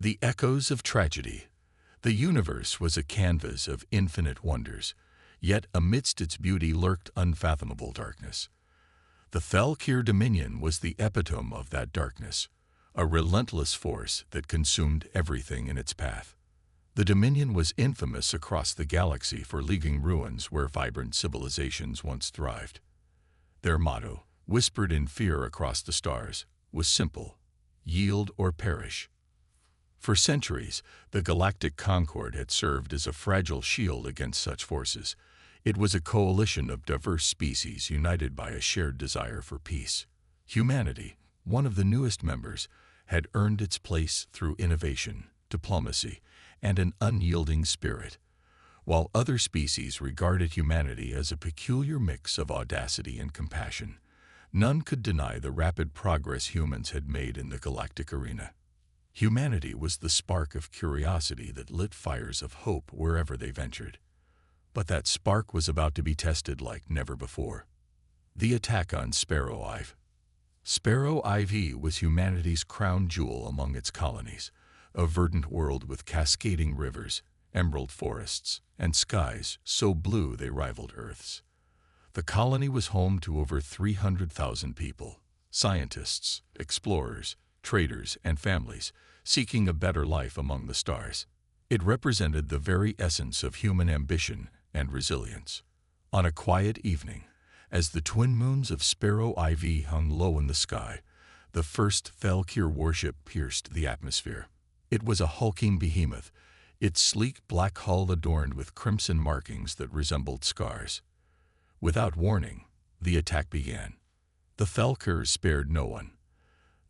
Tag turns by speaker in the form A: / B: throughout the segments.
A: The echoes of tragedy. The universe was a canvas of infinite wonders, yet amidst its beauty lurked unfathomable darkness. The Thalkir Dominion was the epitome of that darkness, a relentless force that consumed everything in its path. The Dominion was infamous across the galaxy for leaving ruins where vibrant civilizations once thrived. Their motto, whispered in fear across the stars, was simple: yield or perish. For centuries, the galactic concord had served as a fragile shield against such forces. It was a coalition of diverse species united by a shared desire for peace. Humanity, one of the newest members, had earned its place through innovation, diplomacy, and an unyielding spirit. While other species regarded humanity as a peculiar mix of audacity and compassion, none could deny the rapid progress humans had made in the galactic arena. Humanity was the spark of curiosity that lit fires of hope wherever they ventured. But that spark was about to be tested like never before. The attack on Sparrow IV. Sparrow IV was humanity's crown jewel among its colonies, a verdant world with cascading rivers, emerald forests, and skies so blue they rivaled Earth's. The colony was home to over 300,000 people, scientists, explorers, traders, and families, seeking a better life among the stars. It represented the very essence of human ambition and resilience. On a quiet evening, as the twin moons of Sparrow IV hung low in the sky, the first Thalkir warship pierced the atmosphere. It was a hulking behemoth, its sleek black hull adorned with crimson markings that resembled scars. Without warning, the attack began. The Thalkirs spared no one.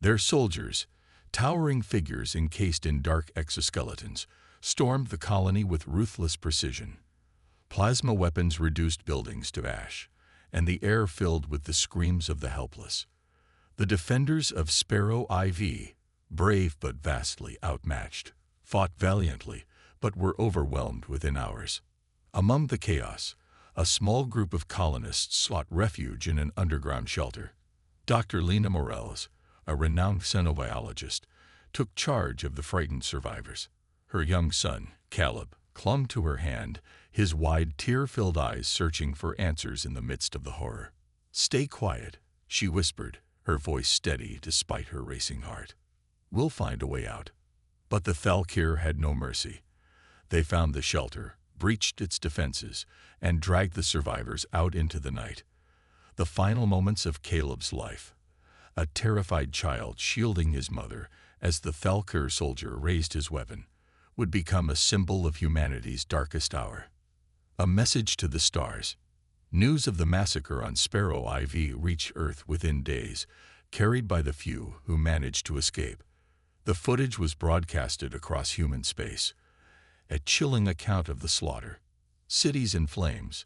A: Their soldiers, towering figures encased in dark exoskeletons, stormed the colony with ruthless precision. Plasma weapons reduced buildings to ash, and the air filled with the screams of the helpless. The defenders of Sparrow IV, brave but vastly outmatched, fought valiantly but were overwhelmed within hours. Among the chaos, a small group of colonists sought refuge in an underground shelter. Dr. Lena Morales, a renowned xenobiologist, took charge of the frightened survivors. Her young son, Caleb, clung to her hand, his wide, tear-filled eyes searching for answers in the midst of the horror. "Stay quiet," she whispered, her voice steady despite her racing heart. "We'll find a way out." But the Thalkir had no mercy. They found the shelter, breached its defenses, and dragged the survivors out into the night. The final moments of Caleb's life, a terrified child shielding his mother as the Thalkir soldier raised his weapon, would become a symbol of humanity's darkest hour. A message to the stars. News of the massacre on Sparrow IV reached Earth within days, carried by the few who managed to escape. The footage was broadcasted across human space, a chilling account of the slaughter. Cities in flames,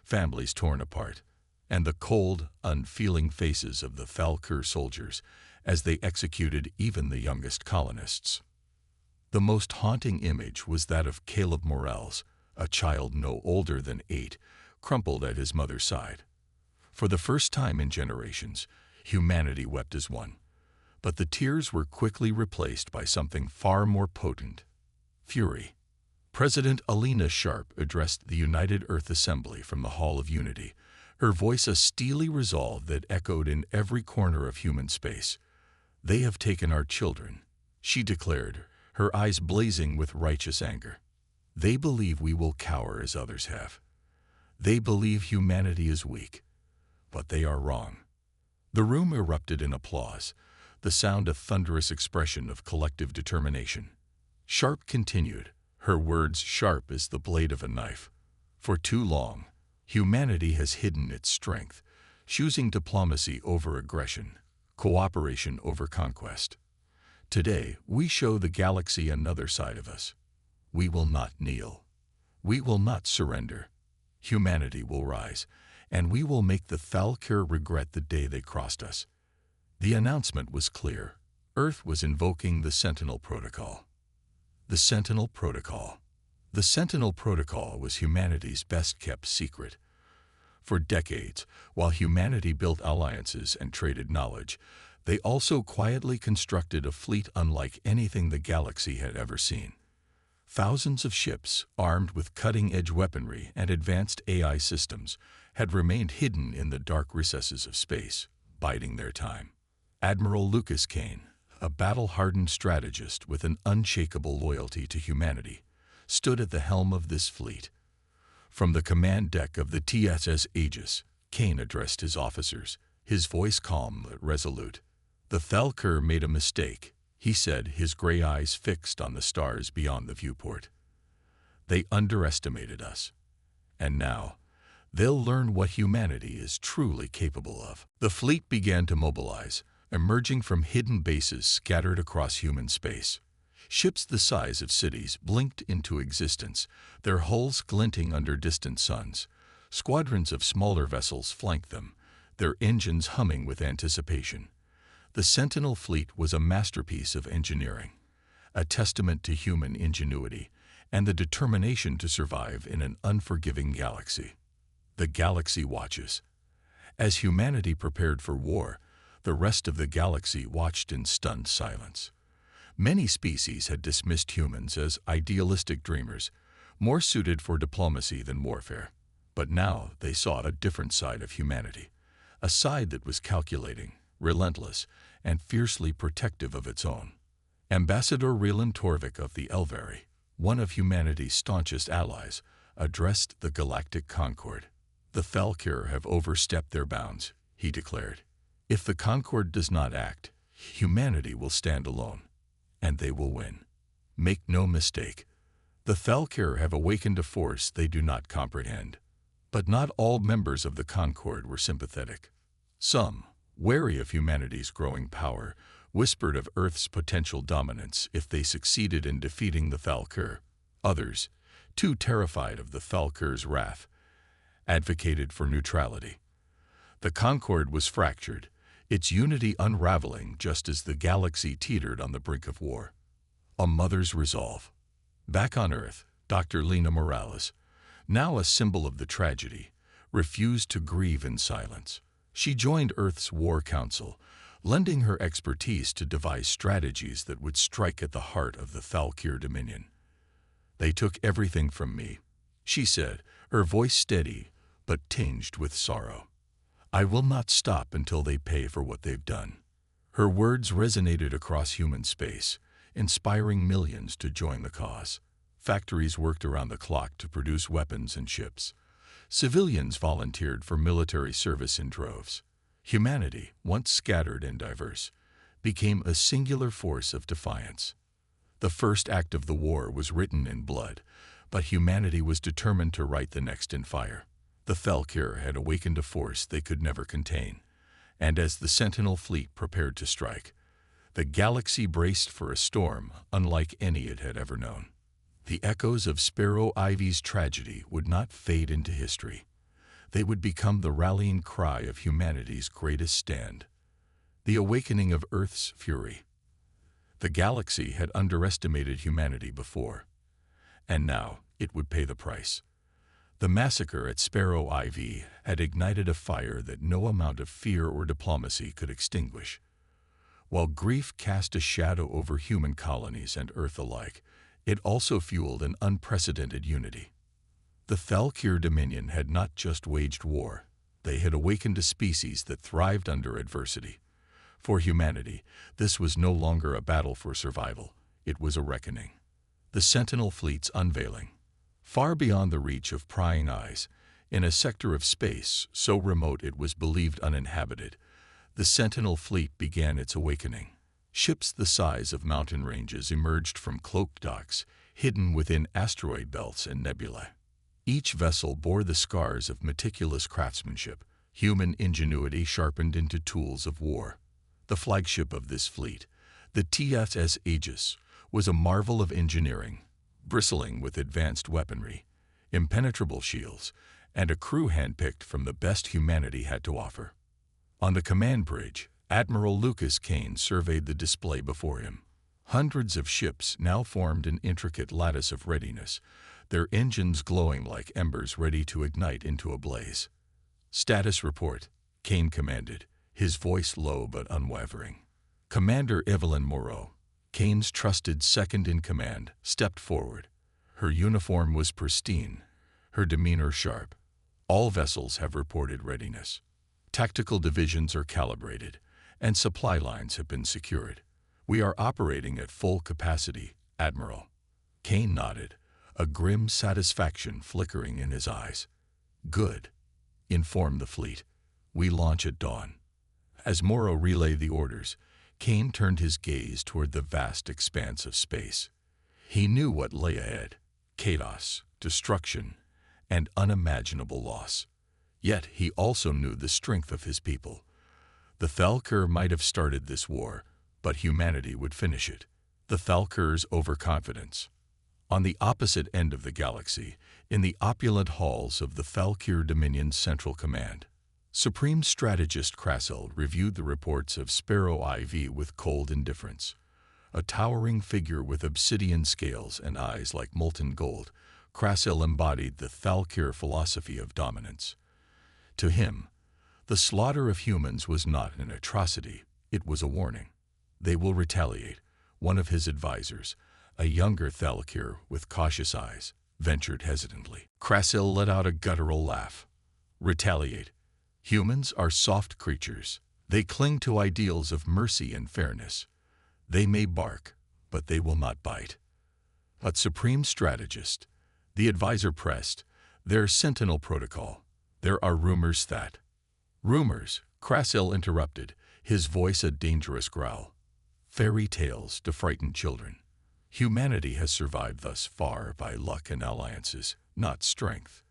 A: families torn apart, and the cold, unfeeling faces of the Thalkir soldiers as they executed even the youngest colonists. The most haunting image was that of Caleb Morales, a child no older than 8, crumpled at his mother's side. For the first time in generations, humanity wept as one. But the tears were quickly replaced by something far more potent: fury. President Alina Sharp addressed the United Earth Assembly from the Hall of Unity, her voice a steely resolve that echoed in every corner of human space. "They have taken our children," she declared, her eyes blazing with righteous anger. "They believe we will cower as others have. They believe humanity is weak, but they are wrong." The room erupted in applause, the sound a thunderous expression of collective determination. Sharp continued, her words sharp as the blade of a knife. "For too long, humanity has hidden its strength, choosing diplomacy over aggression, cooperation over conquest. Today, we show the galaxy another side of us. We will not kneel. We will not surrender. Humanity will rise, and we will make the Thalkir regret the day they crossed us." The announcement was clear. Earth was invoking the Sentinel Protocol. The Sentinel Protocol. The Sentinel Protocol was humanity's best-kept secret. For decades, while humanity built alliances and traded knowledge, They also quietly constructed a fleet unlike anything the galaxy had ever seen. Thousands of ships, armed with cutting-edge weaponry and advanced AI systems, had remained hidden in the dark recesses of space, biding their time. Admiral Lucas Kane, a battle-hardened strategist with an unshakable loyalty to humanity, stood at the helm of this fleet. From the command deck of the TSS Aegis, Kane addressed his officers, his voice calm but resolute. "The Thalkir made a mistake," he said, his gray eyes fixed on the stars beyond the viewport. "They underestimated us. And now, they'll learn what humanity is truly capable of." The fleet began to mobilize, emerging from hidden bases scattered across human space. Ships the size of cities blinked into existence, their hulls glinting under distant suns. Squadrons of smaller vessels flanked them, their engines humming with anticipation. The Sentinel fleet was a masterpiece of engineering, a testament to human ingenuity and the determination to survive in an unforgiving galaxy. The galaxy watches. As humanity prepared for war, the rest of the galaxy watched in stunned silence. Many species had dismissed humans as idealistic dreamers, more suited for diplomacy than warfare. But now they saw a different side of humanity, a side that was calculating, relentless, and fiercely protective of its own. Ambassador Rylan Torvik of the Elvari, one of humanity's staunchest allies, addressed the Galactic Concord. "The Thalkir have overstepped their bounds," he declared. "If the Concord does not act, humanity will stand alone, and they will win. Make no mistake, the Thalkir have awakened a force they do not comprehend." But not all members of the Concord were sympathetic. Some, wary of humanity's growing power, whispered of Earth's potential dominance if they succeeded in defeating the Thalkir. Others, too terrified of the Thalkir's wrath, advocated for neutrality. The Concord was fractured, its unity unraveling just as the galaxy teetered on the brink of war. A mother's resolve. Back on Earth, Dr. Lena Morales, now a symbol of the tragedy, refused to grieve in silence. She joined Earth's War Council, lending her expertise to devise strategies that would strike at the heart of the Thalkir Dominion. "They took everything from me," she said, her voice steady but tinged with sorrow. "I will not stop until they pay for what they've done." Her words resonated across human space, inspiring millions to join the cause. Factories worked around the clock to produce weapons and ships. Civilians volunteered for military service in droves. Humanity, once scattered and diverse, became a singular force of defiance. The first act of the war was written in blood, but humanity was determined to write the next in fire. The Thalkir had awakened a force they could never contain, and as the Sentinel fleet prepared to strike, the galaxy braced for a storm unlike any it had ever known. The echoes of Sparrow Ivy's tragedy would not fade into history. They would become the rallying cry of humanity's greatest stand. The awakening of Earth's fury. The galaxy had underestimated humanity before, and now it would pay the price. The massacre at Sparrow Ivy had ignited a fire that no amount of fear or diplomacy could extinguish. While grief cast a shadow over human colonies and Earth alike, it also fueled an unprecedented unity. The Thalkir Dominion had not just waged war, they had awakened a species that thrived under adversity. For humanity, this was no longer a battle for survival, it was a reckoning. The Sentinel fleet's unveiling. Far beyond the reach of prying eyes, in a sector of space so remote it was believed uninhabited, the Sentinel fleet began its awakening. Ships the size of mountain ranges emerged from cloaked docks, hidden within asteroid belts and nebulae. Each vessel bore the scars of meticulous craftsmanship, human ingenuity sharpened into tools of war. The flagship of this fleet, the TSS Aegis, was a marvel of engineering, bristling with advanced weaponry, impenetrable shields, and a crew handpicked from the best humanity had to offer. On the command bridge, Admiral Lucas Kane surveyed the display before him. Hundreds of ships now formed an intricate lattice of readiness, their engines glowing like embers ready to ignite into a blaze. "Status report," Kane commanded, his voice low but unwavering. Commander Evelyn Moreau, Kane's trusted second-in-command, stepped forward. Her uniform was pristine, her demeanor sharp. All vessels have reported readiness. Tactical divisions are calibrated, and supply lines have been secured. We are operating at full capacity, Admiral. Kane nodded, a grim satisfaction flickering in his eyes. Good. Inform the fleet. We launch at dawn. As Morrow relayed the orders, Kane turned his gaze toward the vast expanse of space. He knew what lay ahead: chaos, destruction, and unimaginable loss. Yet he also knew the strength of his people. The Thalkir might have started this war, but humanity would finish it. The Thalkir's overconfidence. On the opposite end of the galaxy, in the opulent halls of the Thalkir Dominion's Central Command, Supreme Strategist Krasil reviewed the reports of Sparrow IV with cold indifference. A towering figure with obsidian scales and eyes like molten gold, Krasil embodied the Thalkir philosophy of dominance. To him, the slaughter of humans was not an atrocity, it was a warning. They will retaliate, one of his advisors, a younger Thalkir with cautious eyes, ventured hesitantly. Krasil let out a guttural laugh. Retaliate. Humans are soft creatures. They cling to ideals of mercy and fairness. They may bark, but they will not bite. But Supreme Strategist, the advisor pressed, their sentinel protocol. There are rumors that... Rumors, Krasil interrupted, his voice a dangerous growl. Fairy tales to frighten children. Humanity has survived thus far by luck and alliances, not strength.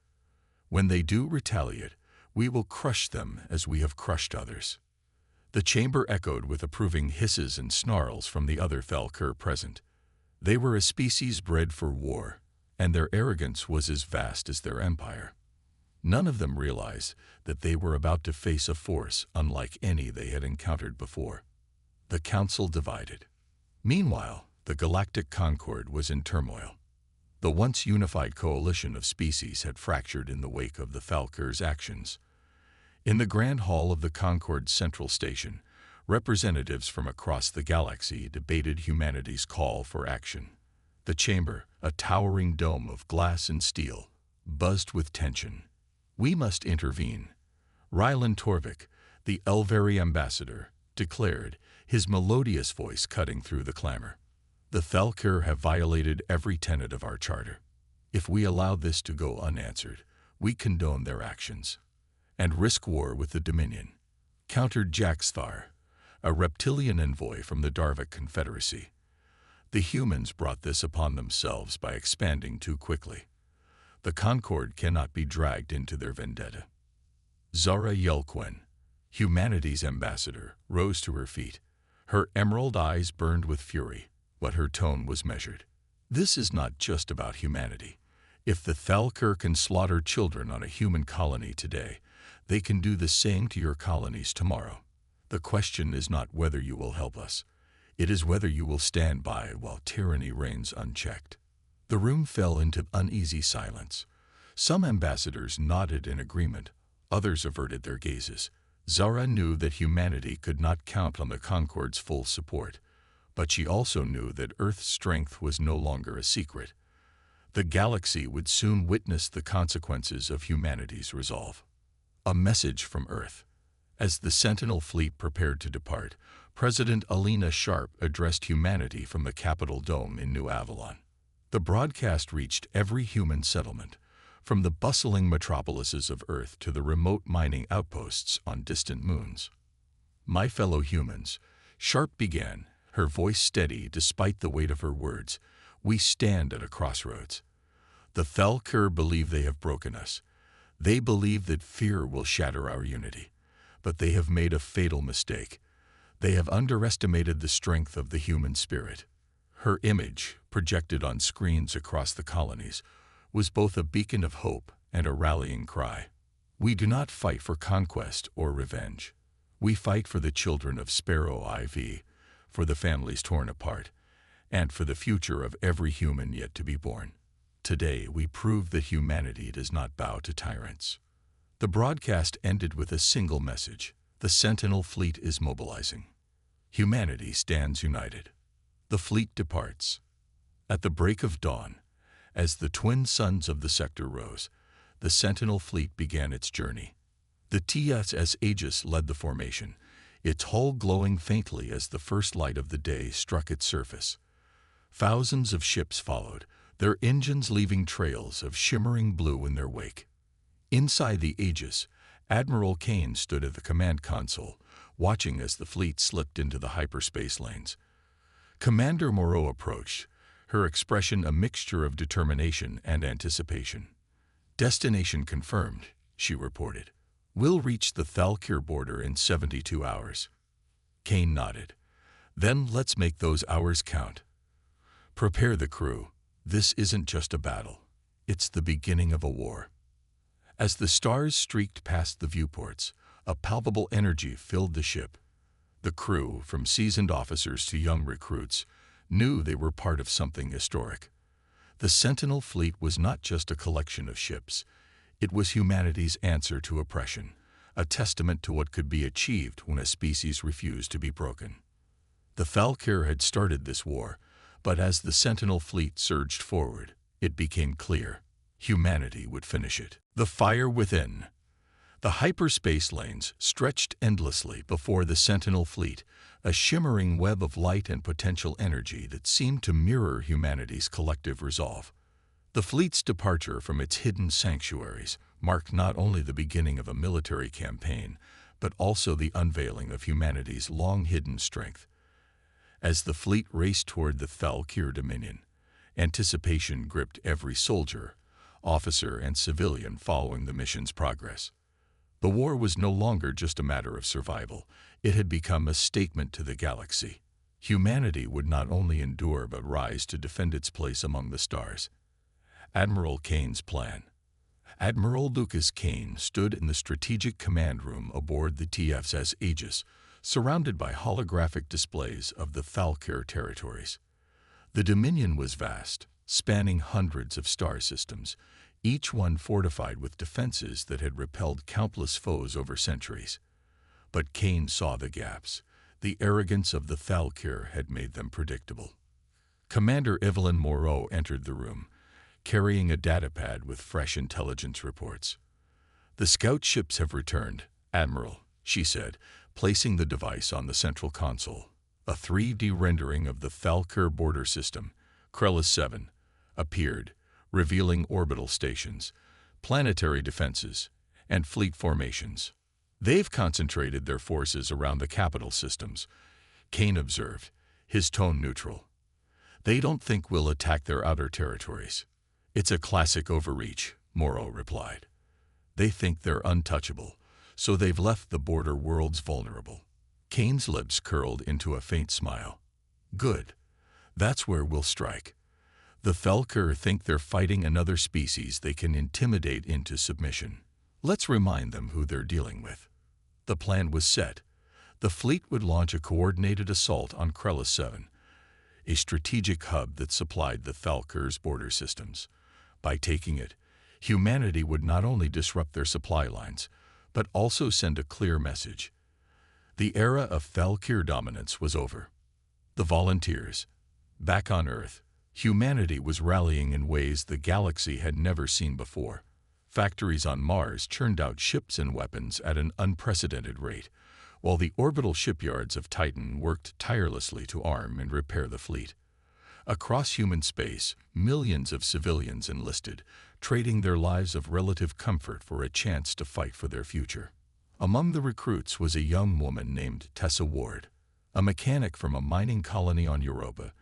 A: When they do retaliate, we will crush them as we have crushed others. The chamber echoed with approving hisses and snarls from the other Thalkir present. They were a species bred for war, and their arrogance was as vast as their empire. None of them realized that they were about to face a force unlike any they had encountered before. The council divided. Meanwhile, the galactic concord was in turmoil. The once unified coalition of species had fractured in the wake of the Thalkir's actions. In the Grand Hall of the Concord's Central Station, representatives from across the galaxy debated humanity's call for action. The chamber, a towering dome of glass and steel, buzzed with tension. We must intervene. Rylan Torvik, the Elveri ambassador, declared, his melodious voice cutting through the clamor. The Thalkir have violated every tenet of our charter. If we allow this to go unanswered, we condone their actions and risk war with the Dominion, countered Jaxthar, a reptilian envoy from the Darvik Confederacy. The humans brought this upon themselves by expanding too quickly. The Concord cannot be dragged into their vendetta. Zara Yelquen, humanity's ambassador, rose to her feet. Her emerald eyes burned with fury, but her tone was measured. This is not just about humanity. If the Thalkir can slaughter children on a human colony today, they can do the same to your colonies tomorrow. The question is not whether you will help us. It is whether you will stand by while tyranny reigns unchecked. The room fell into uneasy silence. Some ambassadors nodded in agreement, others averted their gazes. Zara knew that humanity could not count on the Concord's full support, but she also knew that Earth's strength was no longer a secret. The galaxy would soon witness the consequences of humanity's resolve. A message from Earth. As the Sentinel fleet prepared to depart, President Alina Sharp addressed humanity from the Capitol Dome in New Avalon. The broadcast reached every human settlement, from the bustling metropolises of Earth to the remote mining outposts on distant moons. My fellow humans, Sharp began, her voice steady despite the weight of her words, we stand at a crossroads. The Thalkir believe they have broken us. They believe that fear will shatter our unity. But they have made a fatal mistake. They have underestimated the strength of the human spirit. Her image, projected on screens across the colonies, was both a beacon of hope and a rallying cry. We do not fight for conquest or revenge. We fight for the children of Sparrow IV, for the families torn apart, and for the future of every human yet to be born. Today we prove that humanity does not bow to tyrants. The broadcast ended with a single message. The Sentinel fleet is mobilizing. Humanity stands united. The fleet departs. At the break of dawn, as the twin suns of the sector rose, the Sentinel fleet began its journey. The TSS Aegis led the formation, its hull glowing faintly as the first light of the day struck its surface. Thousands of ships followed, their engines leaving trails of shimmering blue in their wake. Inside the Aegis, Admiral Kane stood at the command console, watching as the fleet slipped into the hyperspace lanes. Commander Moreau approached, her expression a mixture of determination and anticipation. "Destination confirmed," she reported. "We'll reach the Thalkir border in 72 hours." Kane nodded. "Then let's make those hours count. Prepare the crew. This isn't just a battle. It's the beginning of a war." As the stars streaked past the viewports, a palpable energy filled the ship. The crew, from seasoned officers to young recruits, knew they were part of something historic. The Sentinel fleet was not just a collection of ships. It was humanity's answer to oppression, a testament to what could be achieved when a species refused to be broken. The Thalkir had started this war, but as the Sentinel fleet surged forward, it became clear humanity would finish it. The fire within. The hyperspace lanes stretched endlessly before the Sentinel fleet, a shimmering web of light and potential energy that seemed to mirror humanity's collective resolve. The fleet's departure from its hidden sanctuaries marked not only the beginning of a military campaign, but also the unveiling of humanity's long-hidden strength. As the fleet raced toward the Thalkir Dominion, anticipation gripped every soldier, officer, and civilian following the mission's progress. The war was no longer just a matter of survival. It had become a statement to the galaxy. Humanity would not only endure but rise to defend its place among the stars. Admiral Kane's plan. Admiral Lucas Kane stood in the strategic command room aboard the TSS Aegis, surrounded by holographic displays of the Thalkir territories. The Dominion was vast, spanning hundreds of star systems, each one fortified with defenses that had repelled countless foes over centuries. But Kane saw the gaps. The arrogance of the Thalkir had made them predictable. Commander Evelyn Moreau entered the room, carrying a datapad with fresh intelligence reports. "The scout ships have returned, Admiral," she said, placing the device on the central console. A 3D rendering of the Thalkir border system, Krellis 7, appeared, revealing orbital stations, planetary defenses, and fleet formations. "They've concentrated their forces around the capital systems," Kane observed, his tone neutral. "They don't think we'll attack their outer territories." "It's a classic overreach," Moreau replied. "They think they're untouchable, so they've left the border worlds vulnerable." Kane's lips curled into a faint smile. "Good. That's where we'll strike. The Thalkir think they're fighting another species they can intimidate into submission. Let's remind them who they're dealing with." The plan was set. The fleet would launch a coordinated assault on Krellis 7, a strategic hub that supplied the Thalkir's border systems. By taking it, humanity would not only disrupt their supply lines, but also send a clear message. The era of Thalkir dominance was over. The volunteers. Back on Earth, humanity was rallying in ways the galaxy had never seen before. Factories on Mars churned out ships and weapons at an unprecedented rate, while the orbital shipyards of Titan worked tirelessly to arm and repair the fleet. Across human space, millions of civilians enlisted, trading their lives of relative comfort for a chance to fight for their future. Among the recruits was a young woman named Tessa Ward, a mechanic from a mining colony on Europa.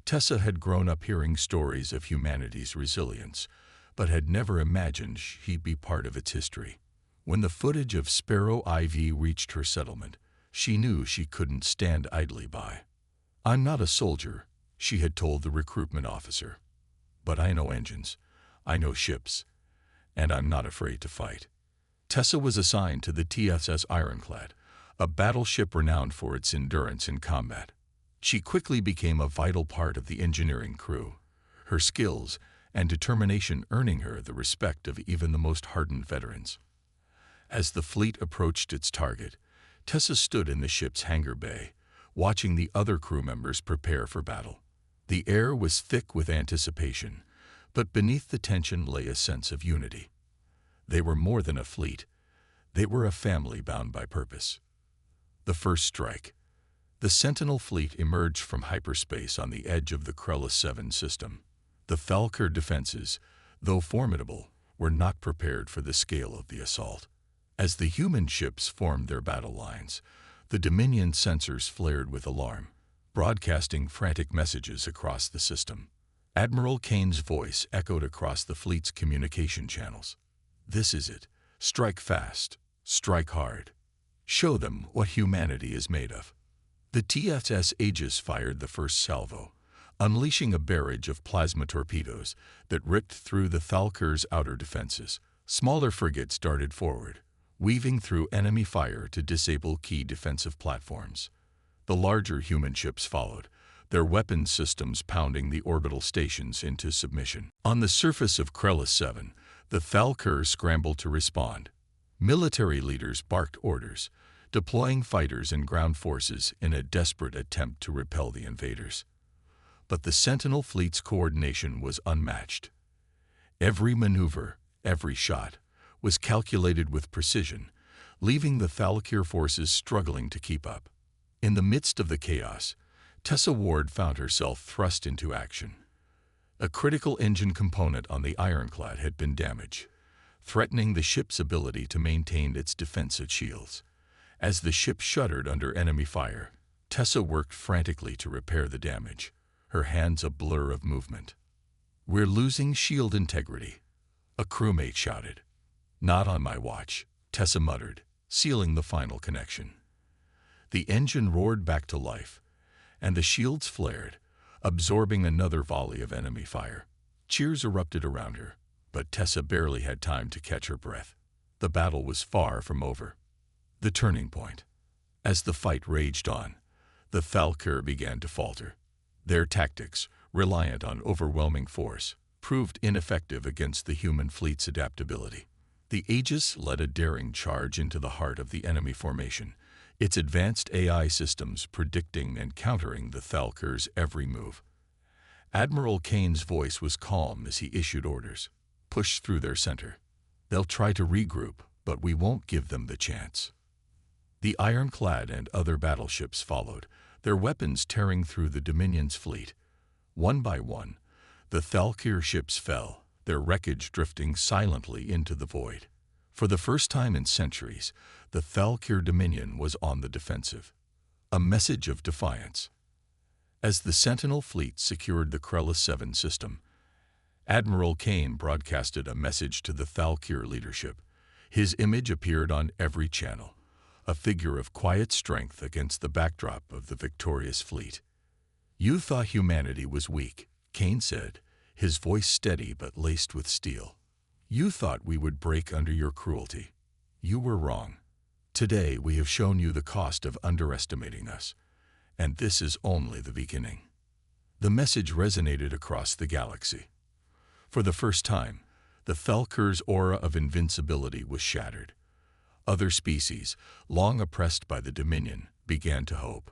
A: Tessa had grown up hearing stories of humanity's resilience, but had never imagined she'd be part of its history. When the footage of Sparrow IV reached her settlement, she knew she couldn't stand idly by. "I'm not a soldier," she had told the recruitment officer, "but I know engines, I know ships, and I'm not afraid to fight." Tessa was assigned to the TSS Ironclad, a battleship renowned for its endurance in combat. She quickly became a vital part of the engineering crew, her skills and determination earning her the respect of even the most hardened veterans. As the fleet approached its target, Tessa stood in the ship's hangar bay, watching the other crew members prepare for battle. The air was thick with anticipation, but beneath the tension lay a sense of unity. They were more than a fleet. They were a family bound by purpose. The first strike. The Sentinel fleet emerged from hyperspace on the edge of the Krellis 7 system. The Thalkir defenses, though formidable, were not prepared for the scale of the assault. As the human ships formed their battle lines, the Dominion sensors flared with alarm, broadcasting frantic messages across the system. Admiral Kane's voice echoed across the fleet's communication channels. "This is it. Strike fast. Strike hard. Show them what humanity is made of." The TSS Aegis fired the first salvo, unleashing a barrage of plasma torpedoes that ripped through the Thalkir's outer defenses. Smaller frigates darted forward, weaving through enemy fire to disable key defensive platforms. The larger human ships followed, their weapons systems pounding the orbital stations into submission. On the surface of Krellis 7, the Thalkir scrambled to respond. Military leaders barked orders, deploying fighters and ground forces in a desperate attempt to repel the invaders. But the Sentinel fleet's coordination was unmatched. Every maneuver, every shot, was calculated with precision, leaving the Thalkir forces struggling to keep up. In the midst of the chaos, Tessa Ward found herself thrust into action. A critical engine component on the ironclad had been damaged, threatening the ship's ability to maintain its defensive shields. As the ship shuddered under enemy fire, Tessa worked frantically to repair the damage, her hands a blur of movement. "We're losing shield integrity," a crewmate shouted. "Not on my watch," Tessa muttered, sealing the final connection. The engine roared back to life, and the shields flared, absorbing another volley of enemy fire. Cheers erupted around her, but Tessa barely had time to catch her breath. The battle was far from over. The turning point. As the fight raged on, the Thalkir began to falter. Their tactics, reliant on overwhelming force, proved ineffective against the human fleet's adaptability. The Aegis led a daring charge into the heart of the enemy formation, its advanced AI systems predicting and countering the Thalkir's every move. Admiral Kane's voice was calm as he issued orders. "Push through their center. They'll try to regroup, but we won't give them the chance." The ironclad and other battleships followed, their weapons tearing through the Dominion's fleet. One by one, the Thalkir ships fell, their wreckage drifting silently into the void. For the first time in centuries, the Thalkir Dominion was on the defensive. A message of defiance. As the Sentinel fleet secured the Krellis 7 system, Admiral Kane broadcasted a message to the Thalkir leadership. His image appeared on every channel, a figure of quiet strength against the backdrop of the victorious fleet. "You thought humanity was weak," Kane said, his voice steady but laced with steel. "You thought we would break under your cruelty. You were wrong. Today we have shown you the cost of underestimating us, and this is only the beginning." The message resonated across the galaxy. For the first time, the Thalkir's aura of invincibility was shattered. Other species, long oppressed by the Dominion, began to hope.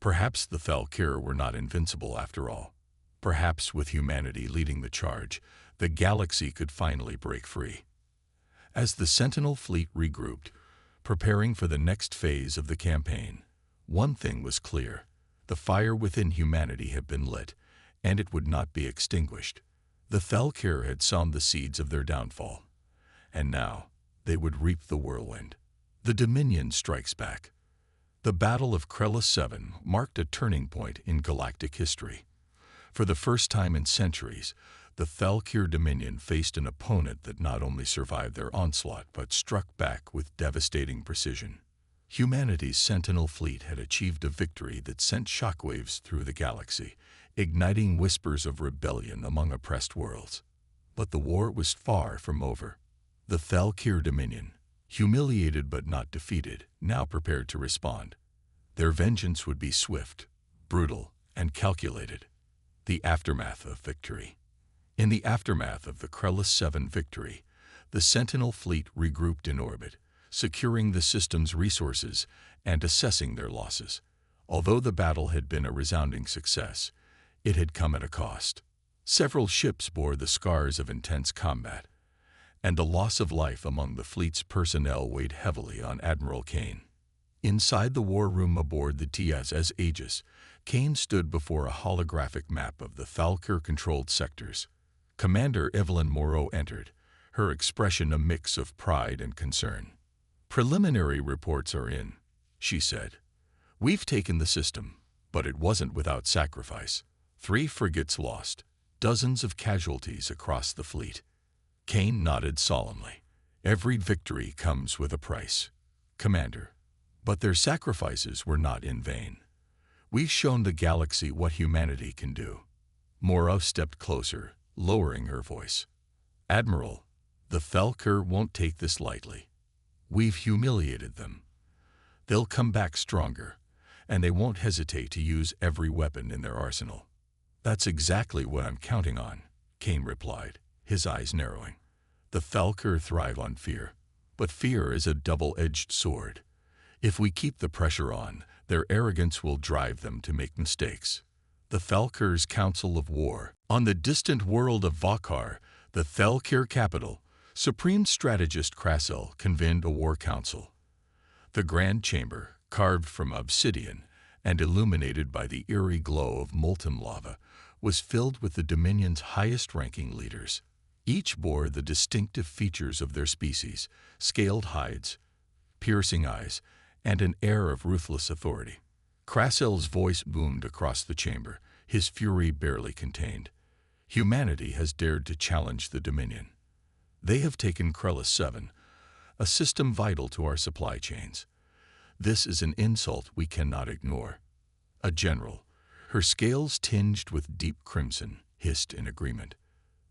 A: Perhaps the Thalkir were not invincible after all. Perhaps with humanity leading the charge, the galaxy could finally break free. As the Sentinel fleet regrouped, preparing for the next phase of the campaign, one thing was clear: the fire within humanity had been lit, and it would not be extinguished. The Thalkir had sown the seeds of their downfall, and now they would reap the whirlwind. The Dominion strikes back. The Battle of Krellis 7 marked a turning point in galactic history. For the first time in centuries, the Thalkir Dominion faced an opponent that not only survived their onslaught but struck back with devastating precision. Humanity's Sentinel fleet had achieved a victory that sent shockwaves through the galaxy, igniting whispers of rebellion among oppressed worlds. But the war was far from over. The Thalkir Dominion, humiliated but not defeated, now prepared to respond. Their vengeance would be swift, brutal, and calculated. The aftermath of victory. In the aftermath of the Krellis 7 victory, the Sentinel fleet regrouped in orbit, securing the system's resources and assessing their losses. Although the battle had been a resounding success, it had come at a cost. Several ships bore the scars of intense combat, and the loss of life among the fleet's personnel weighed heavily on Admiral Kane. Inside the war room aboard the TSS Aegis, Kane stood before a holographic map of the Thalkir-controlled sectors. Commander Evelyn Moreau entered, her expression a mix of pride and concern. "Preliminary reports are in," she said. "We've taken the system, but it wasn't without sacrifice. 3 frigates lost, dozens of casualties across the fleet." Kane nodded solemnly. "Every victory comes with a price, Commander. But their sacrifices were not in vain. We've shown the galaxy what humanity can do." Moreau stepped closer, lowering her voice. "Admiral, the Thalkir won't take this lightly. We've humiliated them. They'll come back stronger, and they won't hesitate to use every weapon in their arsenal." "That's exactly what I'm counting on," Kane replied, his eyes narrowing. "The Thalkir thrive on fear, but fear is a double-edged sword. If we keep the pressure on, their arrogance will drive them to make mistakes." The Thalkir's Council of War. On the distant world of Vakar, the Thalkir capital, Supreme Strategist Krasil convened a war council. The Grand Chamber, carved from obsidian and illuminated by the eerie glow of molten lava, was filled with the Dominion's highest-ranking leaders. Each bore the distinctive features of their species: scaled hides, piercing eyes, and an air of ruthless authority. Krasil's voice boomed across the chamber, his fury barely contained. "Humanity has dared to challenge the Dominion. They have taken Krellis 7, a system vital to our supply chains. This is an insult we cannot ignore." A general, her scales tinged with deep crimson, hissed in agreement.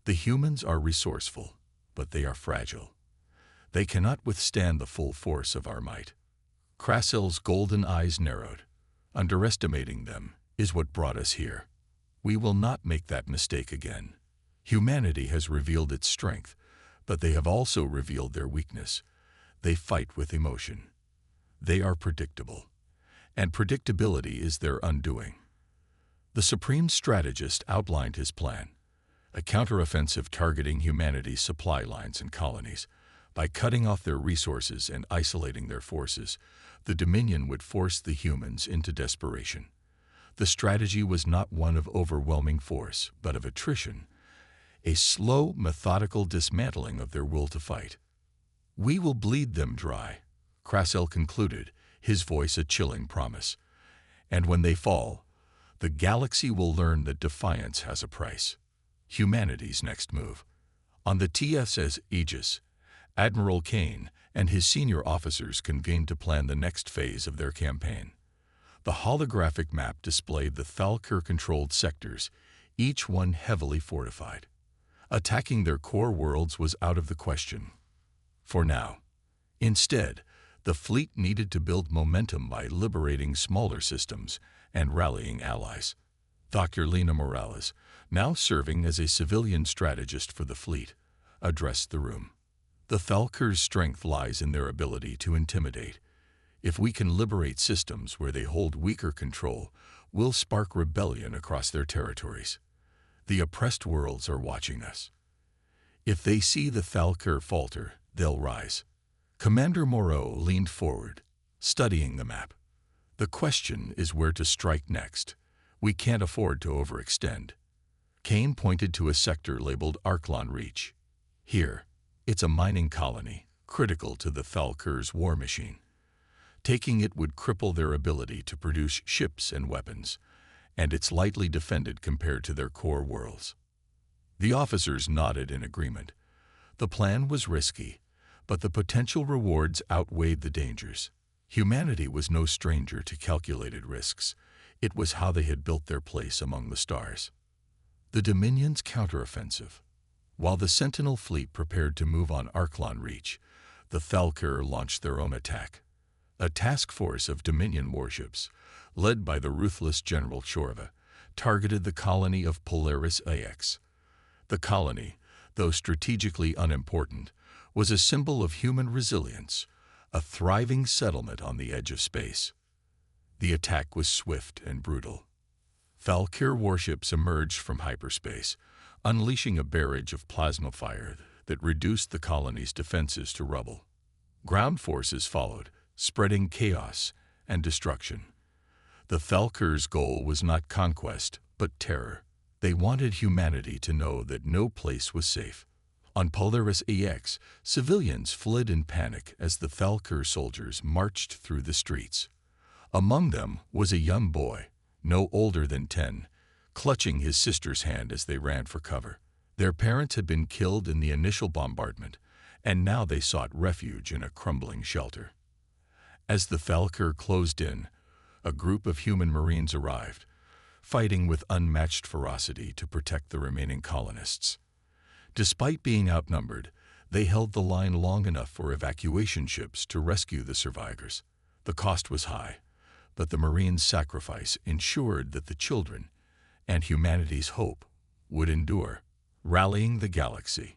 A: "The humans are resourceful, but they are fragile. They cannot withstand the full force of our might." Krasil's golden eyes narrowed. "Underestimating them is what brought us here. We will not make that mistake again. Humanity has revealed its strength, but they have also revealed their weakness. They fight with emotion. They are predictable, and predictability is their undoing." The Supreme Strategist outlined his plan: a counteroffensive targeting humanity's supply lines and colonies. By cutting off their resources and isolating their forces, the Dominion would force the humans into desperation. The strategy was not one of overwhelming force, but of attrition, a slow, methodical dismantling of their will to fight. "We will bleed them dry," Krasil concluded, his voice a chilling promise. "And when they fall, the galaxy will learn that defiance has a price." Humanity's next move. On the TSS Aegis, Admiral Kane and his senior officers convened to plan the next phase of their campaign. The holographic map displayed the Thalkir-controlled sectors, each one heavily fortified. Attacking their core worlds was out of the question for now. Instead, the fleet needed to build momentum by liberating smaller systems and rallying allies. Dr. Lena Morales, now serving as a civilian strategist for the fleet, addressed the room. "The Thalkir's strength lies in their ability to intimidate. If we can liberate systems where they hold weaker control, we'll spark rebellion across their territories. The oppressed worlds are watching us. If they see the Thalkir falter, they'll rise." Commander Moreau leaned forward, studying the map. "The question is where to strike next. We can't afford to overextend." Kane pointed to a sector labeled Arklon Reach. "Here, it's a mining colony, critical to the Thalkir's war machine. Taking it would cripple their ability to produce ships and weapons, and it's lightly defended compared to their core worlds." The officers nodded in agreement. The plan was risky, but the potential rewards outweighed the dangers. Humanity was no stranger to calculated risks. It was how they had built their place among the stars. The Dominion's counteroffensive. While the Sentinel fleet prepared to move on Arklon Reach, the Thalkir launched their own attack. A task force of Dominion warships, led by the ruthless General Chorva, targeted the colony of Polaris AX. The colony, though strategically unimportant, was a symbol of human resilience, a thriving settlement on the edge of space. The attack was swift and brutal. Thalkir warships emerged from hyperspace, unleashing a barrage of plasma fire that reduced the colony's defenses to rubble. Ground forces followed, spreading chaos and destruction. The Thalkir's goal was not conquest, but terror. They wanted humanity to know that no place was safe. On Polaris EX, civilians fled in panic as the Thalkir soldiers marched through the streets. Among them was a young boy, no older than 10, clutching his sister's hand as they ran for cover. Their parents had been killed in the initial bombardment, and now they sought refuge in a crumbling shelter. As the Thalkir closed in, a group of human Marines arrived, fighting with unmatched ferocity to protect the remaining colonists. Despite being outnumbered, they held the line long enough for evacuation ships to rescue the survivors. The cost was high, but the Marines' sacrifice ensured that the children and humanity's hope would endure. Rallying the galaxy.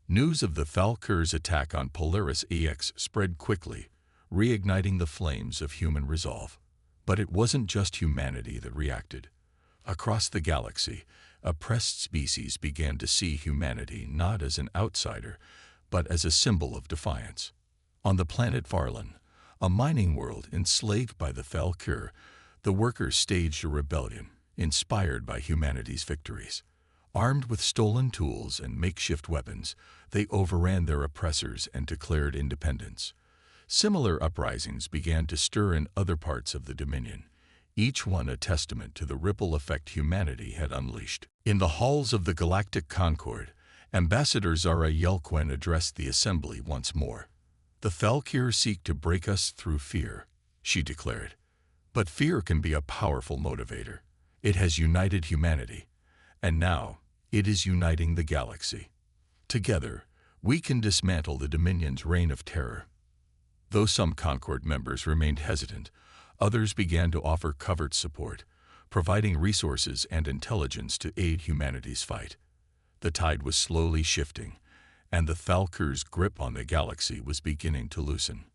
A: News of the Thalkir's attack on Polaris EX spread quickly, reigniting the flames of human resolve. But it wasn't just humanity that reacted. Across the galaxy, oppressed species began to see humanity not as an outsider, but as a symbol of defiance. On the planet Farlan, a mining world enslaved by the Thalkir, the workers staged a rebellion, inspired by humanity's victories. Armed with stolen tools and makeshift weapons, they overran their oppressors and declared independence. Similar uprisings began to stir in other parts of the Dominion, each one a testament to the ripple effect humanity had unleashed. In the halls of the Galactic Concord, Ambassador Zara Yelquen addressed the assembly once more. "The Thalkir seek to break us through fear," she declared. "But fear can be a powerful motivator. It has united humanity, and now it is uniting the galaxy. Together, we can dismantle the Dominion's reign of terror." Though some Concord members remained hesitant, others began to offer covert support, providing resources and intelligence to aid humanity's fight. The tide was slowly shifting, and the Thalkir's grip on the galaxy was beginning to loosen.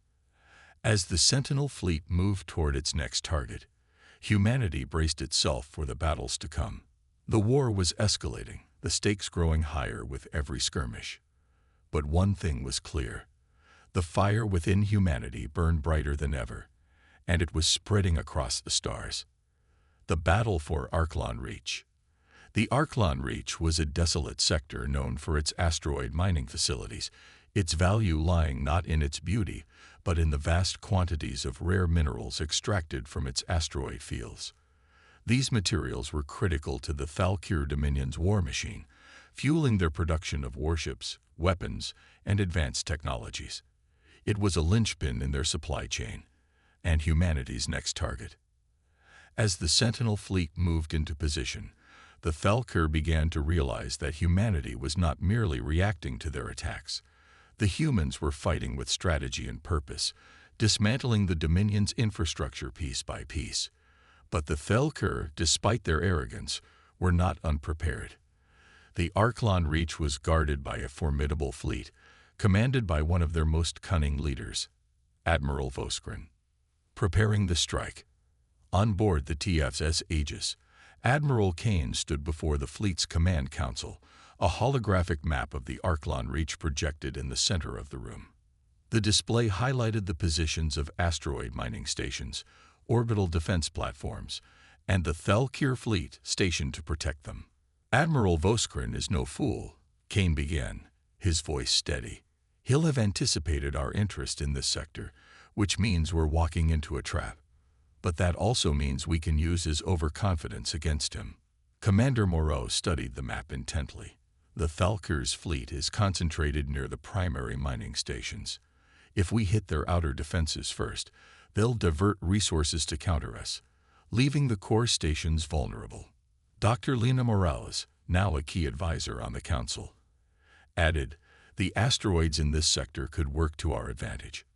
A: As the Sentinel fleet moved toward its next target, humanity braced itself for the battles to come. The war was escalating, the stakes growing higher with every skirmish. But one thing was clear. The fire within humanity burned brighter than ever, and it was spreading across the stars. The battle for Arklon Reach. The Arklon Reach was a desolate sector known for its asteroid mining facilities, its value lying not in its beauty, but in the vast quantities of rare minerals extracted from its asteroid fields. These materials were critical to the Thalkir Dominion's war machine, fueling their production of warships, weapons, and advanced technologies. It was a linchpin in their supply chain, and humanity's next target. As the Sentinel fleet moved into position, the Thalkir began to realize that humanity was not merely reacting to their attacks. The humans were fighting with strategy and purpose, dismantling the Dominion's infrastructure piece by piece. But the Thalkir, despite their arrogance, were not unprepared. The Arklon Reach was guarded by a formidable fleet, commanded by one of their most cunning leaders, Admiral Voskrin. Preparing the strike. On board the TF's Aegis, Admiral Kane stood before the fleet's command council, a holographic map of the Arklon Reach projected in the center of the room. The display highlighted the positions of asteroid mining stations, orbital defense platforms, and the Thalkir fleet stationed to protect them. "Admiral Voskrin is no fool," Kane began, his voice steady. "He'll have anticipated our interest in this sector, which means we're walking into a trap. But that also means we can use his overconfidence against him." Commander Moreau studied the map intently. The Thalkir's fleet is concentrated near the primary mining stations. If we hit their outer defenses first, they'll divert resources to counter us, leaving the core stations vulnerable. Dr. Lena Morales, now a key advisor on the council, added, "The asteroids in this sector could work to our advantage.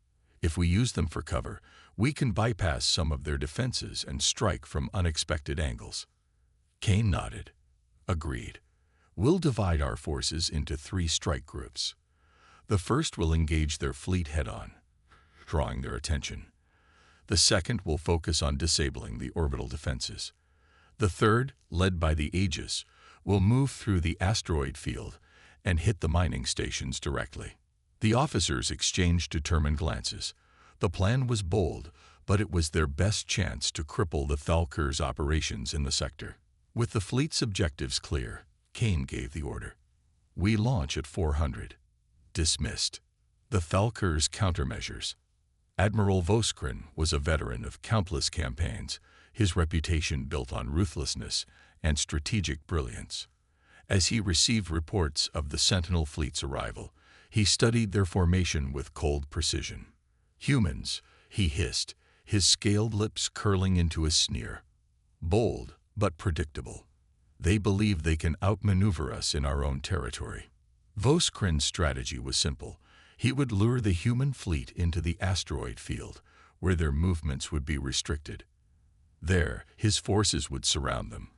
A: If we use them for cover, we can bypass some of their defenses and strike from unexpected angles." Kane nodded. "Agreed. We'll divide our forces into 3 strike groups. The first will engage their fleet head-on. drawing their attention. The second will focus on disabling the orbital defenses. The third, led by the Aegis, will move through the asteroid field and hit the mining stations directly. The officers exchanged determined glances. The plan was bold, but it was their best chance to cripple the Thalkir's operations in the sector. With the fleet's objectives clear, Kane gave the order. We launch at 400. Dismissed. The Thalkir's countermeasures. Admiral Voskrin was a veteran of countless campaigns, his reputation built on ruthlessness and strategic brilliance. As he received reports of the Sentinel fleet's arrival, he studied their formation with cold precision. Humans, he hissed, his scaled lips curling into a sneer. Bold, but predictable. They believe they can outmaneuver us in our own territory. Voskrin's strategy was simple. He would lure the human fleet into the asteroid field, where their movements would be restricted. There, his forces would surround them,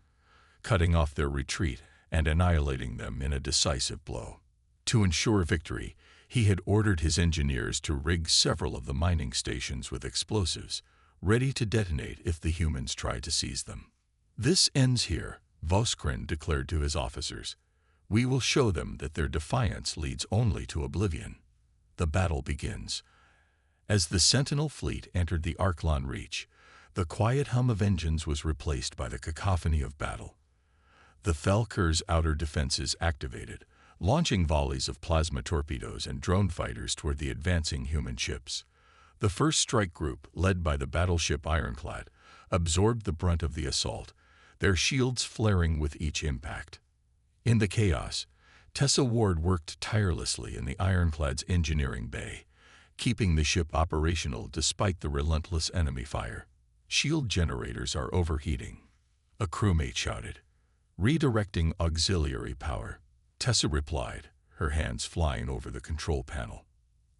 A: cutting off their retreat and annihilating them in a decisive blow. To ensure victory, he had ordered his engineers to rig several of the mining stations with explosives, ready to detonate if the humans tried to seize them. "This ends here," Voskrin declared to his officers. "We will show them that their defiance leads only to oblivion." The battle begins. As the Sentinel fleet entered the Arklon Reach, the quiet hum of engines was replaced by the cacophony of battle. The Thalkir's outer defenses activated, launching volleys of plasma torpedoes and drone fighters toward the advancing human ships. The first strike group, led by the battleship Ironclad, absorbed the brunt of the assault, their shields flaring with each impact. In the chaos, Tessa Ward worked tirelessly in the Ironclad's engineering bay, keeping the ship operational despite the relentless enemy fire. "Shield generators are overheating," a crewmate shouted. "Redirecting auxiliary power," Tessa replied, her hands flying over the control panel.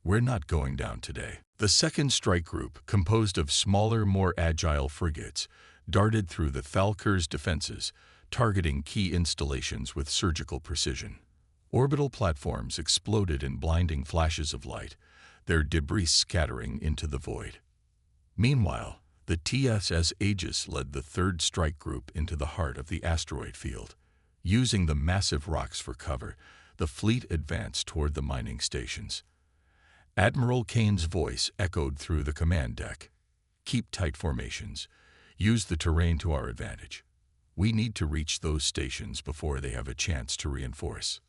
A: "We're not going down today." The second strike group, composed of smaller, more agile frigates, darted through the Thalkir's defenses, targeting key installations with surgical precision. Orbital platforms exploded in blinding flashes of light, their debris scattering into the void. Meanwhile, the TSS Aegis led the third strike group into the heart of the asteroid field. Using the massive rocks for cover, the fleet advanced toward the mining stations. Admiral Kane's voice echoed through the command deck. "Keep tight formations. Use the terrain to our advantage. We need to reach those stations before they have a chance to reinforce."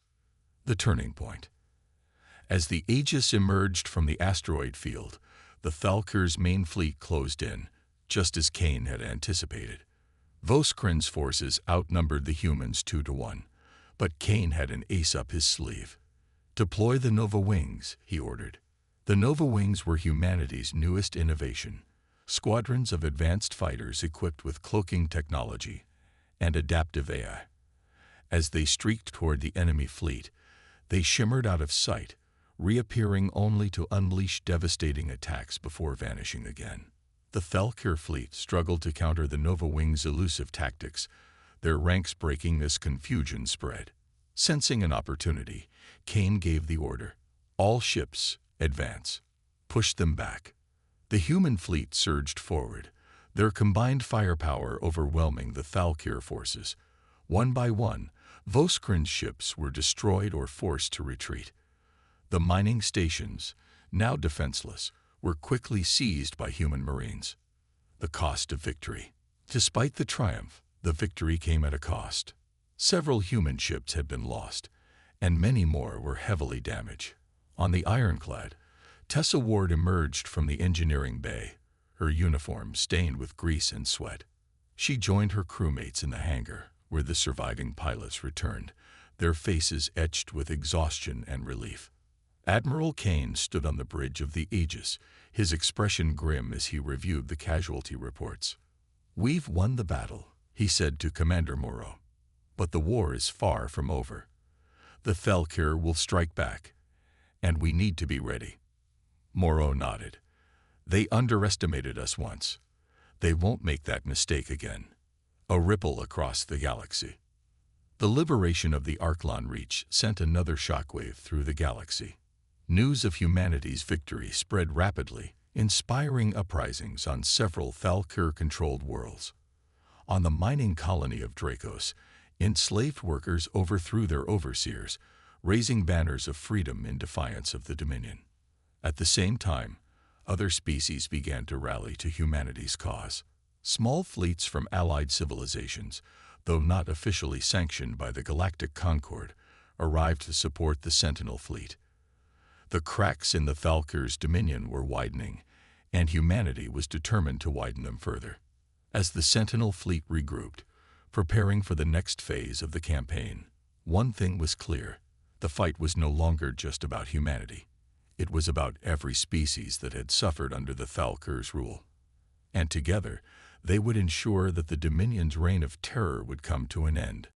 A: The turning point. As the Aegis emerged from the asteroid field, the Thalkir's main fleet closed in, just as Kane had anticipated. Voskrin's forces outnumbered the humans 2-1, but Kane had an ace up his sleeve. "Deploy the Nova Wings," he ordered. The Nova Wings were humanity's newest innovation, squadrons of advanced fighters equipped with cloaking technology and adaptive AI. As they streaked toward the enemy fleet, they shimmered out of sight, reappearing only to unleash devastating attacks before vanishing again. The Thalkir fleet struggled to counter the Nova Wings' elusive tactics, their ranks breaking as confusion spread. Sensing an opportunity, Kane gave the order. "All ships, advance." Push them back. The human fleet surged forward, their combined firepower overwhelming the Thalkir forces. One by one, Voskrin's ships were destroyed or forced to retreat. The mining stations, now defenseless, were quickly seized by human marines. The cost of victory. Despite the triumph, the victory came at a cost. Several human ships had been lost, and many more were heavily damaged. On the Ironclad, Tessa Ward emerged from the engineering bay, her uniform stained with grease and sweat. She joined her crewmates in the hangar, where the surviving pilots returned, their faces etched with exhaustion and relief. Admiral Kane stood on the bridge of the Aegis, his expression grim as he reviewed the casualty reports. "We've won the battle," he said to Commander Moreau. "But the war is far from over. The Thalkir will strike back, and we need to be ready." Moreau nodded. "They underestimated us once. They won't make that mistake again." A ripple across the galaxy. The liberation of the Arklon Reach sent another shockwave through the galaxy. News of humanity's victory spread rapidly, inspiring uprisings on several Thalkir-controlled worlds. On the mining colony of Dracos, enslaved workers overthrew their overseers, raising banners of freedom in defiance of the Dominion. At the same time, other species began to rally to humanity's cause. Small fleets from allied civilizations, though not officially sanctioned by the Galactic Concord, arrived to support the Sentinel fleet. The cracks in the Thalkir's dominion were widening, and humanity was determined to widen them further. As the Sentinel fleet regrouped, preparing for the next phase of the campaign, one thing was clear: the fight was no longer just about humanity. It was about every species that had suffered under the Thalkir's rule. And together, they would ensure that the Dominion's reign of terror would come to an end.